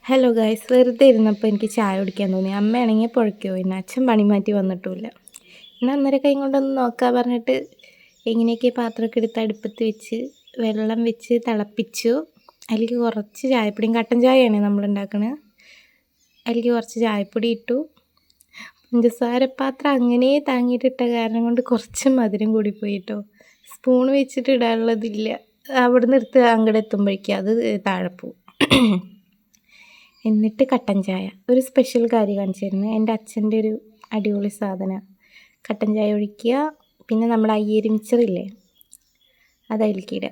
Hello guys, വെറുതെ ഇരുന്നപ്പോൾ എനിക്ക് ചായ കുടിക്കാൻ തോന്നി. അമ്മയാണെങ്കിൽ പുഴയ്ക്ക് പോയി, അച്ഛൻ പണി മാറ്റി വന്നിട്ടുമില്ല. എന്നാൽ അന്നേരം കൈ കൊണ്ടൊന്ന് നോക്കാൻ പറഞ്ഞിട്ട് എങ്ങനെയൊക്കെ പാത്രമൊക്കെ എടുത്ത് അടുപ്പത്ത് വെച്ച് വെള്ളം വെച്ച് തിളപ്പിച്ചു. അതിലേക്ക് കുറച്ച് ചായപ്പൊടിയും, കട്ടൻ ചായയാണ് നമ്മൾ ഉണ്ടാക്കുന്നത്. അതിലേക്ക് കുറച്ച് ചായപ്പൊടി ഇട്ടു. പഞ്ചസാരപ്പാത്രം അങ്ങനെ താങ്ങിയിട്ടിട്ട കാരണം കൊണ്ട് കുറച്ച് മധുരം കൂടിപ്പോയി കേട്ടോ. സ്പൂൺ വെച്ചിട്ട് ഇടാനുള്ളതില്ല, അവിടെ നിന്ന് എടുത്ത് അങ്ങോട്ട് എത്തുമ്പോഴേക്കും അത് താഴെ പോവും. എന്നിട്ട് കട്ടൻ ചായ, ഒരു സ്പെഷ്യൽ കാര്യം കാണിച്ചു തരുന്നത്. എൻ്റെ അച്ഛൻ്റെ ഒരു അടിപൊളി സാധനം. കട്ടൻ ചായ ഒഴിക്കുക, പിന്നെ നമ്മുടെ അയ്യരി മിച്ചറില്ലേ അത് അതിലേക്ക് ഇടുക.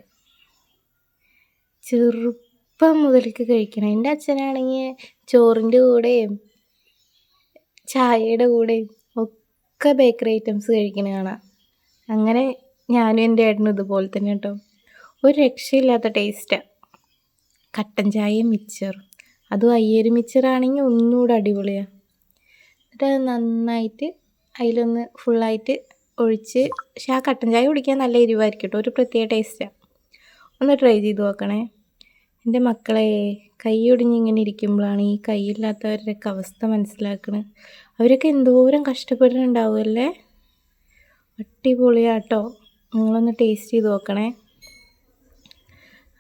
ചെറുപ്പം മുതൽക്ക് കഴിക്കണം. എൻ്റെ അച്ഛനാണെങ്കിൽ ചോറിൻ്റെ കൂടെയും ചായയുടെ കൂടെയും ഒക്കെ ബേക്കറി ഐറ്റംസ് കഴിക്കണ കാണാം. അങ്ങനെ ഞാനും എൻ്റെ ഏട്ടനും ഇതുപോലെ തന്നെ കേട്ടോ. ഒരു രക്ഷയില്ലാത്ത ടേസ്റ്റാണ് കട്ടൻ ചായയും മിച്ചറും. അതും അയ്യരി മിച്ചറാണെങ്കിൽ ഒന്നുകൂടെ അടിപൊളിയാണ്. എന്നിട്ട് അത് നന്നായിട്ട് അതിലൊന്ന് ഫുള്ളായിട്ട് ഒഴിച്ച്, പക്ഷെ ആ കട്ടൻ ചായ കുടിക്കാൻ നല്ല എരിവായിരിക്കും കേട്ടോ, ഒരു പ്രത്യേക ടേസ്റ്റാണ്. ഒന്ന് ട്രൈ ചെയ്ത് നോക്കണേ എൻ്റെ മക്കളെ. കൈ ഒടിഞ്ഞിങ്ങനെ ഇരിക്കുമ്പോഴാണ് ഈ കൈയില്ലാത്തവരുടെയൊക്കെ അവസ്ഥ മനസ്സിലാക്കണത്. അവരൊക്കെ എന്തോരം കഷ്ടപ്പെടുന്നുണ്ടാവുമല്ലേ. അടിപൊളിയാട്ടോ, നിങ്ങളൊന്ന് ടേസ്റ്റ് ചെയ്ത് നോക്കണേ.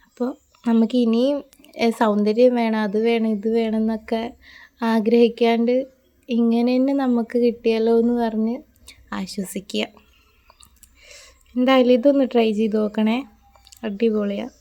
അപ്പോൾ നമുക്ക് ഇനിയും സൗന്ദര്യം വേണം, അത് വേണം, ഇത് വേണം എന്നൊക്കെ ആഗ്രഹിക്കാണ്ട് ഇങ്ങനെ തന്നെ നമുക്ക് കിട്ടിയല്ലോ എന്ന് പറഞ്ഞ് ആശ്വസിക്കുക. എന്തായാലും ഇതൊന്ന് ട്രൈ ചെയ്ത് നോക്കണേ, അടിപൊളിയാണ്.